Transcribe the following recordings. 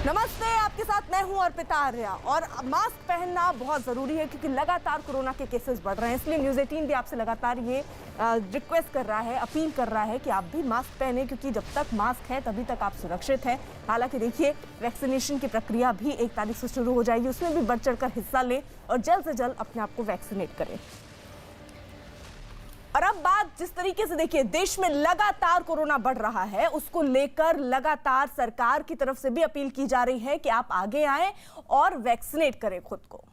नमस्ते, आपके साथ मैं हूं अर्पिता आर्या। और मास्क पहनना बहुत जरूरी है क्योंकि लगातार कोरोना के केसेस बढ़ रहे हैं। इसलिए न्यूज़ 18 भी आपसे लगातार ये रिक्वेस्ट कर रहा है, अपील कर रहा है कि आप भी मास्क पहने, क्योंकि जब तक मास्क है तभी तक आप सुरक्षित हैं। हालांकि देखिए, वैक्सीनेशन की प्रक्रिया भी 1 तारीख से शुरू हो जाएगी, उसमें भी बढ़ चढ़कर हिस्सा लें और जल्द से जल्द अपने आप को वैक्सीनेट करें। और अब बात जिस तरीके से देखिए देश में लगातार कोरोना बढ़ रहा है, उसको लेकर लगातार सरकार की तरफ से भी अपील की जा रही है कि आप आगे आएं और वैक्सीनेट करें खुद को।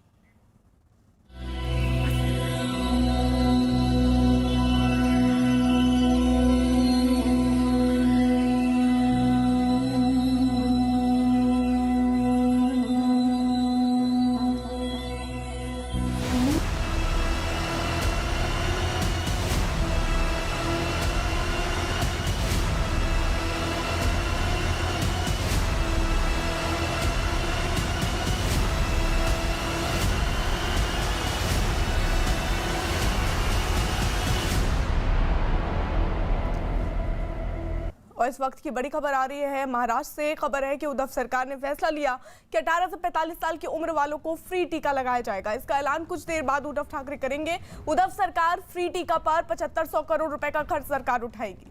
और इस वक्त की बड़ी खबर आ रही है महाराष्ट्र से। खबर है कि उद्धव सरकार ने फैसला लिया कि 18 से 45 साल की उम्र वालों को फ्री टीका लगाया जाएगा। इसका ऐलान कुछ देर बाद उद्धव ठाकरे करेंगे। उद्धव सरकार फ्री टीका पर 7500 करोड़ रुपए का खर्च सरकार उठाएगी।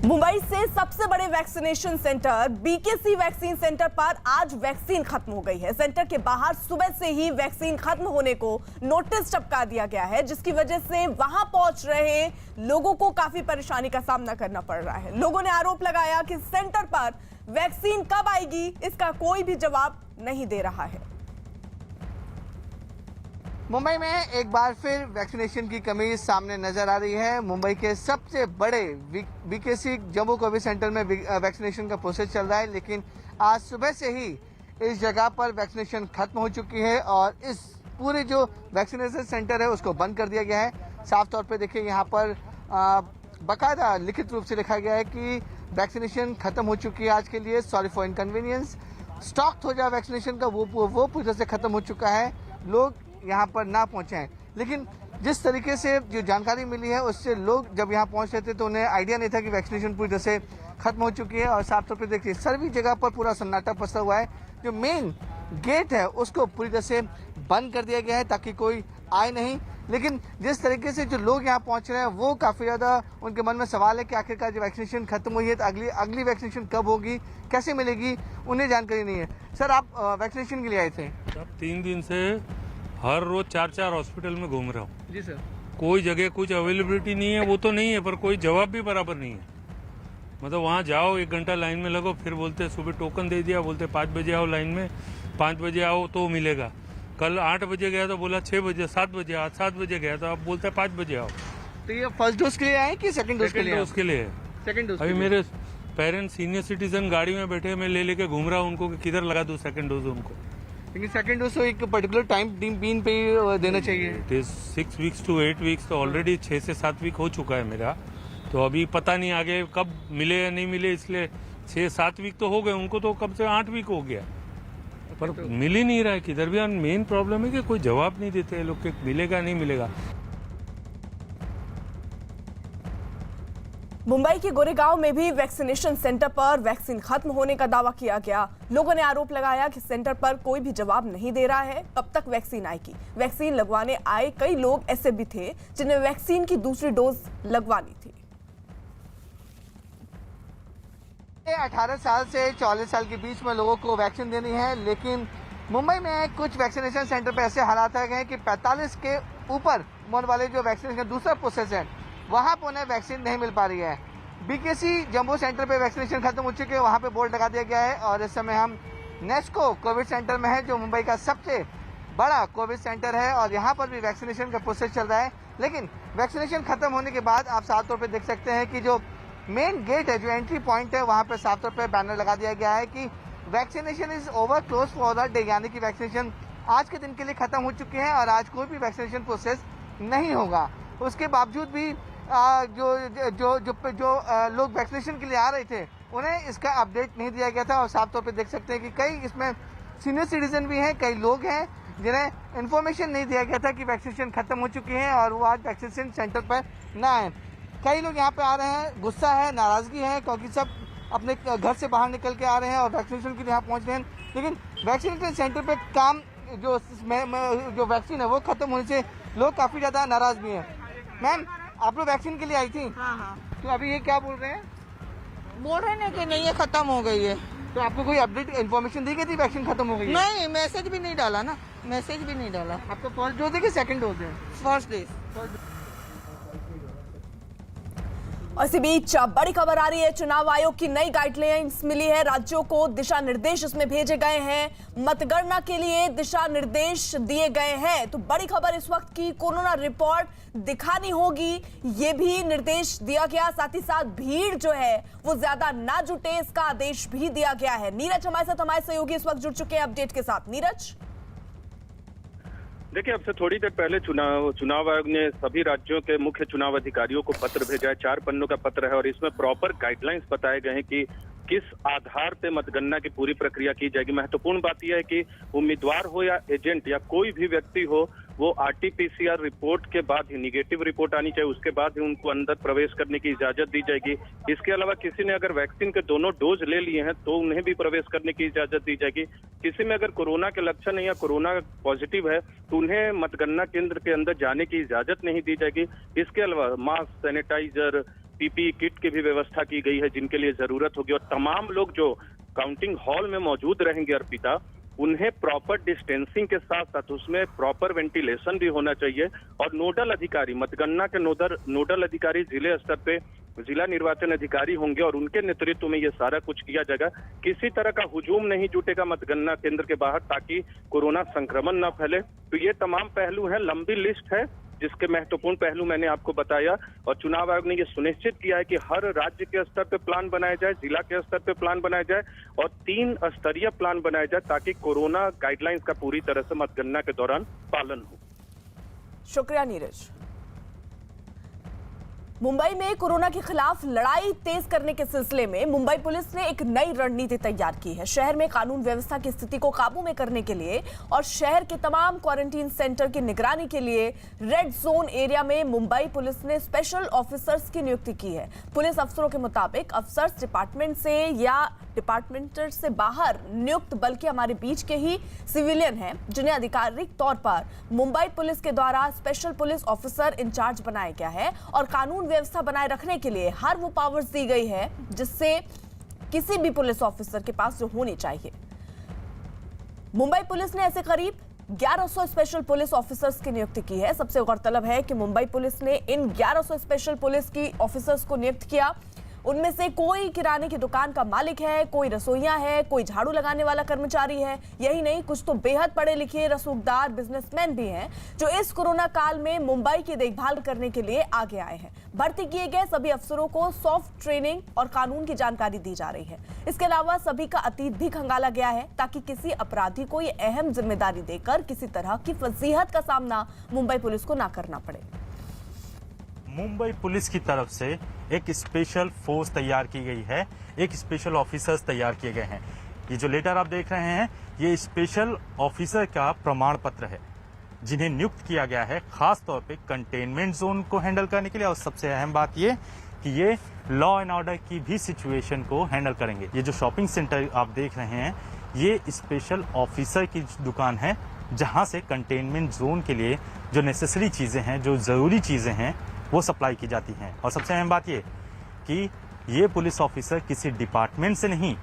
मुंबई से सबसे बड़े vaccination centre BKC vaccine centre पर आज वैक्सीन खत्म हो गई है। सेंटर के बाहर सुबह से ही वैक्सीन खत्म होने को नोटिस चिपका दिया गया है, जिसकी वजह से वहां पहुंच रहे लोगों को काफी परेशानी का सामना करना पड़ रहा है। लोगों ने आरोप लगाया कि सेंटर पर वैक्सीन कब आएगी, इसका कोई भी जवाब नहीं दे रहा है। मुंबई में एक बार फिर वैक्सीनेशन की कमी सामने नजर आ रही है। मुंबई के सबसे बड़े बीकेसी जम्मू कोविड सेंटर में वैक्सीनेशन का प्रोसेस चल रहा है, लेकिन आज सुबह से ही इस जगह पर वैक्सीनेशन खत्म हो चुकी है और इस पूरे जो वैक्सीनेशन सेंटर है उसको बंद कर दिया गया है। साफ तौर पे देखिए, यहाँ पर बाकायदा लिखित रूप से लिखा गया है कि वैक्सीनेशन खत्म हो चुकी है आज के लिए, सॉरी फॉर इनकन्वीनियंस। स्टॉक हो जाए वैक्सीनेशन का वो पूरी तरह से खत्म हो चुका है, लोग यहाँ पर ना पहुंचे हैं। लेकिन जिस तरीके से जो जानकारी मिली है उससे लोग जब यहाँ पहुंच रहे थे तो उन्हें आइडिया नहीं था कि वैक्सीनेशन पूरी तरह से खत्म हो चुकी है। और साफ तौर पर देखिए सभी जगह पर पूरा सन्नाटा पसरा हुआ है। जो मेन गेट है उसको पूरी तरह से बंद कर दिया गया है ताकि कोई आए नहीं। लेकिन जिस तरीके से जो लोग यहाँ पहुंच रहे हैं वो काफ़ी ज़्यादा उनके मन में सवाल है कि आखिरकार जो वैक्सीनेशन खत्म हुई है तो अगली वैक्सीनेशन कब होगी, कैसे मिलेगी, उन्हें जानकारी नहीं है। सर, आप वैक्सीनेशन के लिए आए थे? 3 दिन से हर रोज 4 हॉस्पिटल में घूम रहा हूँ। जी सर। कोई जगह कुछ अवेलेबिलिटी नहीं है, वो तो नहीं है, पर कोई जवाब भी बराबर नहीं है। मतलब वहाँ जाओ 1 घंटा लाइन में लगो, फिर बोलते सुबह टोकन दे दिया, बोलते 5 बजे आओ लाइन में, 5 बजे आओ तो मिलेगा। कल 8 बजे गया तो बोला 6 बजे, 7 बजे, आज 7 बजे गया तो अब बोलते 5 बजे आओ। तो ये फर्स्ट डोज के लिए आए कि सेकंड डोज के लिए? उसके लिए सेकंड डोज। अभी मेरे पेरेंट्स सीनियर सिटीजन गाड़ी में बैठे, मैं ले लेके घूम रहा हूँ उनको कि किधर लगा दूँ सेकंड डोज उनको। लेकिन सेकंड डोज तो एक पर्टिकुलर टाइम बीन पे देना चाहिए। It is 6 weeks to 8 weeks, तो ऑलरेडी 6 से 7 वीक हो चुका है मेरा। तो अभी पता नहीं आगे कब मिले या नहीं मिले, इसलिए 6-7 वीक तो हो गए उनको, तो कब से 8 वीक हो गया, पर मिल ही नहीं रहा है किधर भी। मेन प्रॉब्लम है कि कोई जवाब नहीं देते हैं लोग कि मिलेगा नहीं मिलेगा। मुंबई के गोरेगांव में भी वैक्सीनेशन सेंटर पर वैक्सीन खत्म होने का दावा किया गया। लोगों ने आरोप लगाया कि सेंटर पर कोई भी जवाब नहीं दे रहा है, कब तक वैक्सीन आएगी। वैक्सीन लगवाने आए कई लोग ऐसे भी थे जिन्हें वैक्सीन की दूसरी डोज लगवानी थी। 18 साल से 44 साल के बीच में लोगों को वैक्सीन देनी है, लेकिन मुंबई में कुछ वैक्सीनेशन सेंटर पे ऐसे हालात आ गए हैं कि 45 के ऊपर उम्र वाले जो वैक्सीनेशन दूसरा प्रोसेस है वहाँ पर उन्हें वैक्सीन नहीं मिल पा रही है। बीकेसी जम्बो सेंटर पे वैक्सीनेशन खत्म हो चुके हैं, वहाँ पे बोर्ड लगा दिया गया है और इस समय हम नेस्को कोविड सेंटर में है जो मुंबई का सबसे बड़ा कोविड सेंटर है और यहाँ पर भी वैक्सीनेशन का प्रोसेस चल रहा है। लेकिन वैक्सीनेशन खत्म होने के बाद आप साफ तौर पे देख सकते हैं कि जो मेन गेट है, जो एंट्री पॉइंट है, वहाँ पे साफ तौर पे बैनर लगा दिया गया है कि vaccination is over close for the day, यानी कि वैक्सीनेशन आज के दिन के लिए खत्म हो चुकी है और आज कोई भी वैक्सीनेशन प्रोसेस नहीं होगा। उसके बावजूद भी जो लोग वैक्सीनेशन के लिए आ रहे थे उन्हें इसका अपडेट नहीं दिया गया था और साफ तौर पे देख सकते हैं कि कई इसमें सीनियर सिटीजन भी हैं, कई लोग हैं जिन्हें इन्फॉर्मेशन नहीं दिया गया था कि वैक्सीनेशन खत्म हो चुकी है और वो आज वैक्सीनेशन सेंटर पर ना आए। कई लोग यहाँ पे आ रहे हैं, गुस्सा है, नाराजगी है, क्योंकि सब अपने घर से बाहर निकल के आ रहे हैं और वैक्सीनेशन के लिए यहाँ पहुँच रहे हैं। लेकिन वैक्सीनेशन सेंटर पे काम जो वैक्सीन है वो खत्म होने से लोग काफ़ी ज़्यादा नाराज भी हैं। मैम, आप लोग वैक्सीन के लिए आई थी? हाँ। तो अभी ये क्या बोल रहे हैं? बोल रहे हैं कि नहीं, ये खत्म हो गई है। तो आपको कोई अपडेट इन्फॉर्मेशन दी गई थी वैक्सीन खत्म हो गई है? नहीं, मैसेज भी नहीं डाला ना, मैसेज भी नहीं डाला। आपको फर्स्ट डोज है कि सेकंड डोज है? First day. और इसी बीच बड़ी खबर आ रही है, चुनाव आयोग की नई गाइडलाइंस मिली है, राज्यों को दिशा निर्देश इसमें भेजे गए हैं, मतगणना के लिए दिशा निर्देश दिए गए हैं। तो बड़ी खबर इस वक्त की, कोरोना रिपोर्ट दिखानी होगी, ये भी निर्देश दिया गया। साथ ही साथ भीड़ जो है वो ज्यादा ना जुटे, इसका आदेश भी दिया गया है। नीरज हमारे सहयोगी इस वक्त जुड़ चुके हैं अपडेट के साथ। नीरज, देखिए, अब से थोड़ी देर पहले चुनाव आयोग ने सभी राज्यों के मुख्य चुनाव अधिकारियों को पत्र भेजा है। 4 पन्नों का पत्र है और इसमें प्रॉपर गाइडलाइंस बताए गए हैं कि किस आधार पे मतगणना की पूरी प्रक्रिया की जाएगी। महत्वपूर्ण बात यह है कि उम्मीदवार हो या एजेंट या कोई भी व्यक्ति हो, वो RT-PCR रिपोर्ट के बाद ही, निगेटिव रिपोर्ट आनी चाहिए, उसके बाद ही उनको अंदर प्रवेश करने की इजाजत दी जाएगी। इसके अलावा किसी ने अगर वैक्सीन के दोनों डोज ले लिए हैं तो उन्हें भी प्रवेश करने की इजाजत दी जाएगी। किसी में अगर कोरोना के लक्षण है या कोरोना पॉजिटिव है तो उन्हें मतगणना केंद्र के अंदर जाने की इजाजत नहीं दी जाएगी। इसके अलावा मास्क, सैनिटाइजर, PPE किट की भी व्यवस्था की गई है जिनके लिए जरूरत होगी और तमाम लोग जो काउंटिंग हॉल में मौजूद रहेंगे अर्पिता, उन्हें प्रॉपर डिस्टेंसिंग के साथ साथ उसमें प्रॉपर वेंटिलेशन भी होना चाहिए। और नोडल अधिकारी, मतगणना के नोडल अधिकारी जिले स्तर पे जिला निर्वाचन अधिकारी होंगे और उनके नेतृत्व में ये सारा कुछ किया जाएगा। किसी तरह का हुजूम नहीं जुटेगा मतगणना केंद्र के बाहर ताकि कोरोना संक्रमण न फैले। तो ये तमाम पहलू हैं, लंबी लिस्ट है जिसके महत्वपूर्ण पहलू मैंने आपको बताया और चुनाव आयोग ने ये सुनिश्चित किया है कि हर राज्य के स्तर पे प्लान बनाया जाए, जिला के स्तर पे प्लान बनाया जाए और 3 स्तरीय प्लान बनाया जाए ताकि कोरोना गाइडलाइंस का पूरी तरह से मतगणना के दौरान पालन हो। शुक्रिया नीरज। मुंबई में कोरोना के खिलाफ लड़ाई तेज करने के सिलसिले में मुंबई पुलिस ने एक नई रणनीति तैयार की है। शहर में कानून व्यवस्था की स्थिति को काबू में करने के लिए और शहर के तमाम क्वारंटीन सेंटर की निगरानी के लिए रेड जोन एरिया में मुंबई पुलिस ने स्पेशल ऑफिसर्स की नियुक्ति की है। पुलिस अफसरों के मुताबिक अफसर्स डिपार्टमेंट से या डिपार्टमेंट से बाहर नियुक्त बल्कि हमारे बीच के ही सिविलियन हैं जिन्हें आधिकारिक तौर पर मुंबई पुलिस के द्वारा स्पेशल पुलिस ऑफिसर इंचार्ज बनाया गया है और कानून व्यवस्था बनाए रखने के लिए हर वो पावर्स दी गई है जिससे किसी भी पुलिस ऑफिसर के पास जो होनी चाहिए। मुंबई पुलिस ने ऐसे करीब 1100 स्पेशल पुलिस ऑफिसर्स की नियुक्ति की है। सबसे गौरतलब है कि मुंबई पुलिस ने इन 1100 स्पेशल पुलिस की ऑफिसर्स को नियुक्त किया। उनमें से कोई किराने की दुकान का मालिक है, कोई रसोइया है, कोई झाड़ू लगाने वाला कर्मचारी है। यही नहीं, कुछ तो बेहद पढ़े लिखे रसूखदार बिजनेसमैन भी हैं जो इस कोरोना काल में मुंबई की देखभाल करने के लिए आगे आए हैं। भर्ती किए गए सभी अफसरों को सॉफ्ट ट्रेनिंग और कानून की जानकारी दी जा रही है। इसके अलावा सभी का अतीत भी खंगाला गया है ताकि किसी अपराधी को ये अहम जिम्मेदारी देकर किसी तरह की फजीहत का सामना मुंबई पुलिस को ना करना पड़े। मुंबई पुलिस की तरफ से एक स्पेशल फोर्स तैयार की गई है, एक स्पेशल ऑफिसर्स तैयार किए गए हैं। ये जो लेटर आप देख रहे हैं ये स्पेशल ऑफिसर का प्रमाण पत्र है जिन्हें नियुक्त किया गया है खास तौर पे कंटेनमेंट जोन को हैंडल करने के लिए और सबसे अहम बात ये कि ये लॉ एंड ऑर्डर की भी सिचुएशन को हैंडल करेंगे। ये जो शॉपिंग सेंटर आप देख रहे हैं ये स्पेशल ऑफिसर की दुकान है जहां से कंटेनमेंट जोन के लिए जो नेसेसरी चीजें हैं, जो जरूरी चीजें हैं वो सप्लाई की जाती हैं। और सबसे अहम बात ये कि ये पुलिस ऑफिसर किसी डिपार्टमेंट से नहीं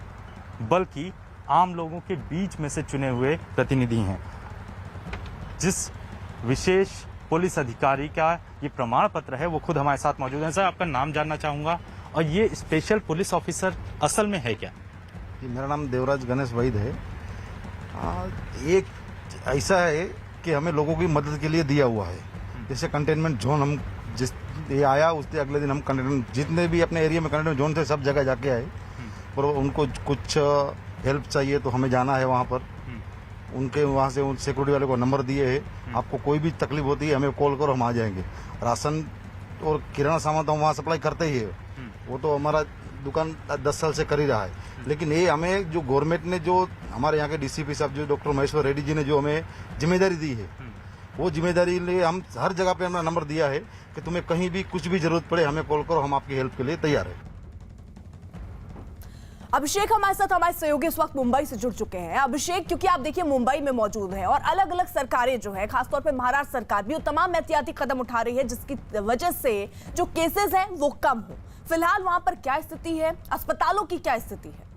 बल्कि आम लोगों के बीच में से चुने हुए प्रतिनिधि हैं। जिस विशेष पुलिस अधिकारी का ये प्रमाण पत्र है वो खुद हमारे साथ मौजूद है। सर, आपका नाम जानना चाहूँगा और ये स्पेशल पुलिस ऑफिसर असल में है क्या? मेरा नाम देवराज गणेश वैद है। एक ऐसा है कि हमें लोगों की मदद के लिए दिया हुआ है। जैसे कंटेनमेंट जोन, हम जिस ये आया उसके अगले दिन हम कंटेनमेंट जितने भी अपने एरिया में कंटेनमेंट जोन थे सब जगह जाके आए, और उनको कुछ हेल्प चाहिए तो हमें जाना है वहाँ पर। उनके वहाँ से उन सिक्योरिटी वाले को नंबर दिए है, आपको कोई भी तकलीफ होती है हमें कॉल करो, हम आ जाएंगे। राशन और किराना सामान तो हम वहाँ सप्लाई करते ही है, वो तो हमारा दुकान 10 साल से कर ही रहा है। लेकिन ये हमें जो गवर्नमेंट ने, जो हमारे यहाँ के डीसीपी साहब जो डॉक्टर महेश्वर रेड्डी जी ने जो हमें जिम्मेदारी दी है, वो जिम्मेदारी लिए हम हर जगह पे हमें नंबर दिया है कि तुम्हें कहीं भी कुछ भी जरूरत पड़े हमें कॉल करो, हम आपकी हेल्प के लिए तैयार है। अभिषेक हमारे साथ, हमारे सहयोगी इस वक्त मुंबई से जुड़ चुके हैं। अभिषेक, क्योंकि आप देखिए मुंबई में मौजूद हैं और अलग अलग सरकारें जो है, खासतौर पे महाराष्ट्र सरकार भी वो तमाम एहतियाती कदम उठा रही है जिसकी वजह से जो केसेस हैं वो कम हो। फिलहाल वहां पर क्या स्थिति है, अस्पतालों की क्या स्थिति है?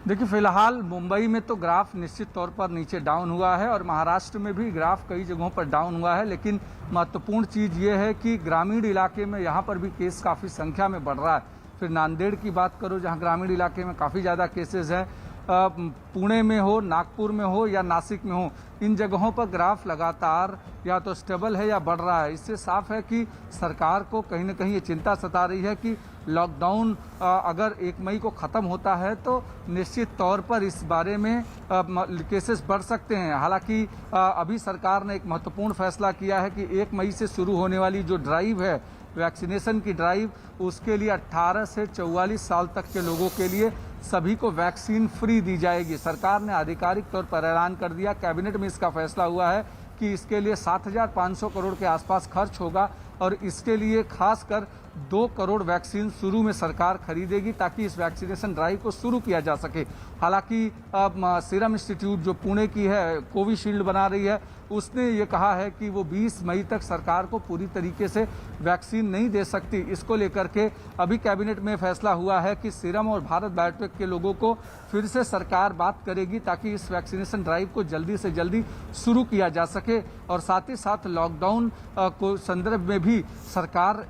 देखिए, फिलहाल मुंबई में तो ग्राफ निश्चित तौर पर नीचे डाउन हुआ है और महाराष्ट्र में भी ग्राफ कई जगहों पर डाउन हुआ है। लेकिन महत्वपूर्ण चीज़ ये है कि ग्रामीण इलाके में यहाँ पर भी केस काफ़ी संख्या में बढ़ रहा है। फिर नांदेड़ की बात करो जहाँ ग्रामीण इलाके में काफ़ी ज़्यादा केसेस हैं, पुणे में हो, नागपुर में हो या नासिक में हो, इन जगहों पर ग्राफ लगातार या तो स्टेबल है या बढ़ रहा है। इससे साफ है कि सरकार को कहीं ना कहीं ये चिंता सता रही है कि लॉकडाउन अगर 1 मई को ख़त्म होता है तो निश्चित तौर पर इस बारे में केसेस बढ़ सकते हैं। हालांकि अभी सरकार ने एक महत्वपूर्ण फैसला किया है कि 1 मई से शुरू होने वाली जो ड्राइव है, वैक्सीनेशन की ड्राइव, उसके लिए 18 से 44 साल तक के लोगों के लिए सभी को वैक्सीन फ्री दी जाएगी। सरकार ने आधिकारिक तौर पर ऐलान कर दिया, कैबिनेट में इसका फैसला हुआ है कि इसके लिए 7,500 करोड़ के आसपास खर्च होगा और इसके लिए खासकर 2 करोड़ वैक्सीन शुरू में सरकार खरीदेगी ताकि इस वैक्सीनेशन ड्राइव को शुरू किया जा सके। हालांकि सीरम इंस्टीट्यूट जो पुणे की है, कोविशील्ड बना रही है, उसने ये कहा है कि वो 20 मई तक सरकार को पूरी तरीके से वैक्सीन नहीं दे सकती। इसको लेकर के अभी कैबिनेट में फैसला हुआ है कि सीरम और भारत बायोटेक के लोगों को फिर से सरकार बात करेगी ताकि इस वैक्सीनेशन ड्राइव को जल्दी से जल्दी शुरू किया जा सके। और साथ ही साथ लॉकडाउन को संदर्भ में भी सरकार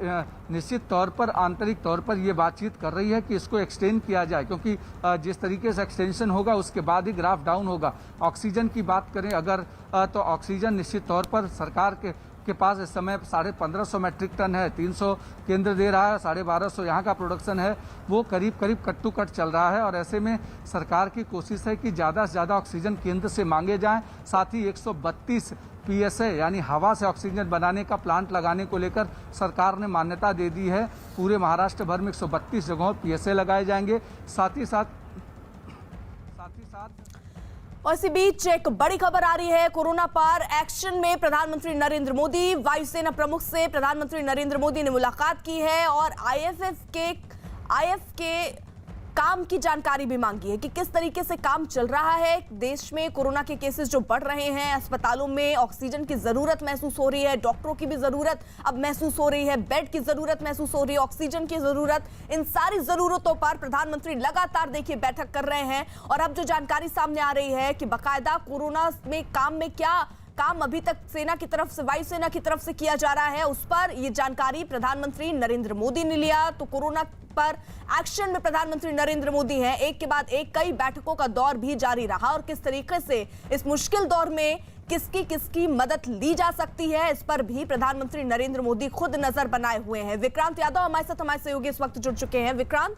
निश्चित तौर पर आंतरिक तौर पर ये बातचीत कर रही है कि इसको एक्सटेंड किया जाए, क्योंकि जिस तरीके से एक्सटेंशन होगा उसके बाद ही ग्राफ डाउन होगा। ऑक्सीजन की बात करें अगर तो ऑक्सीजन निश्चित तौर पर सरकार के पास इस समय 1550 मैट्रिक टन है, 300 केंद्र दे रहा है, 1250 यहाँ का प्रोडक्शन है, वो करीब करीब कट टू कट चल रहा है। और ऐसे में सरकार की कोशिश है कि ज़्यादा से ज़्यादा ऑक्सीजन केंद्र से मांगे जाएं। साथ ही 132 PSA यानी हवा से ऑक्सीजन बनाने का प्लांट लगाने को लेकर सरकार ने मान्यता दे दी है। पूरे महाराष्ट्र भर में 132 जगहों PSA लगाए जाएंगे। साथ ही साथ और इसी बीच एक बड़ी खबर आ रही है, कोरोना पर एक्शन में प्रधानमंत्री नरेंद्र मोदी, वायुसेना प्रमुख से प्रधानमंत्री नरेंद्र मोदी ने मुलाकात की है और IF के काम की जानकारी भी मांगी है कि किस तरीके से काम चल रहा है। देश में कोरोना के केसेस जो बढ़ रहे हैं, अस्पतालों में ऑक्सीजन की जरूरत महसूस हो रही है, डॉक्टरों की भी जरूरत अब महसूस हो रही है, बेड की जरूरत महसूस हो रही है, ऑक्सीजन की जरूरत, इन सारी जरूरतों पर प्रधानमंत्री लगातार देखिए बैठक कर रहे हैं। और अब जो जानकारी सामने आ रही है कि बाकायदा कोरोना में क्या काम अभी तक सेना की तरफ से, वायुसेना की तरफ से किया जा रहा है, उस पर यह जानकारी प्रधानमंत्री नरेंद्र मोदी ने लिया। तो कोरोना पर एक्शन में प्रधानमंत्री नरेंद्र मोदी हैं, एक के बाद एक कई बैठकों का दौर भी जारी रहा और किस तरीके से इस मुश्किल दौर में किसकी मदद ली जा सकती है, इस पर भी प्रधानमंत्री नरेंद्र मोदी खुद नजर बनाए हुए हैं। विक्रांत यादव हमारे साथ, हमारे सहयोगी इस वक्त जुड़ चुके हैं। विक्रांत,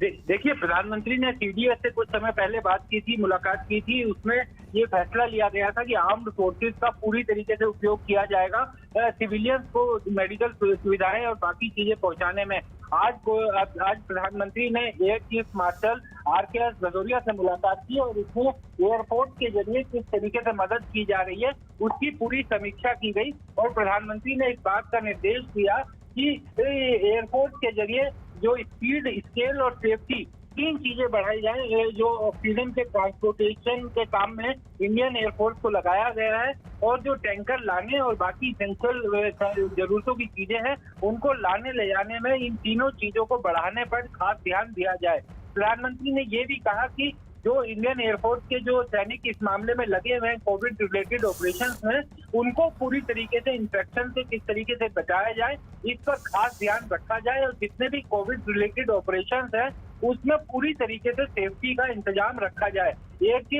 देखिए, प्रधानमंत्री ने CDS से कुछ समय पहले बात की थी, मुलाकात की थी, उसमें ये फैसला लिया गया था कि आर्म्ड फोर्सेस का पूरी तरीके से उपयोग किया जाएगा सिविलियंस को मेडिकल सुविधाएं और बाकी चीजें पहुंचाने में। आज प्रधानमंत्री ने air chief marshal RKS Bhadauria से मुलाकात की और उसमें एयरपोर्ट के जरिए किस तरीके से मदद की जा रही है उसकी पूरी समीक्षा की गई। और प्रधानमंत्री ने इस बात का निर्देश दिया कि एयरपोर्ट के जरिए जो स्पीड, स्केल और सेफ्टी 3 चीजें बढ़ाई जाए। जो ऑक्सीजन के ट्रांसपोर्टेशन के काम में इंडियन एयरफोर्स को लगाया गया है और जो टैंकर लाने और बाकी इसेंशियल जरूरतों की चीजें हैं उनको लाने ले जाने में इन तीनों चीजों को बढ़ाने पर खास ध्यान दिया जाए। प्रधानमंत्री ने ये भी कहा कि जो इंडियन एयरफोर्स के जो सैनिक इस मामले में लगे हुए हैं कोविड रिलेटेड ऑपरेशंस में, उनको पूरी तरीके से इन्फेक्शन से किस तरीके से बचाया जाए इस पर खास ध्यान रखा जाए और जितने भी कोविड रिलेटेड ऑपरेशंस हैं उसमें पूरी तरीके से सेफ्टी का इंतजाम रखा जाए। एक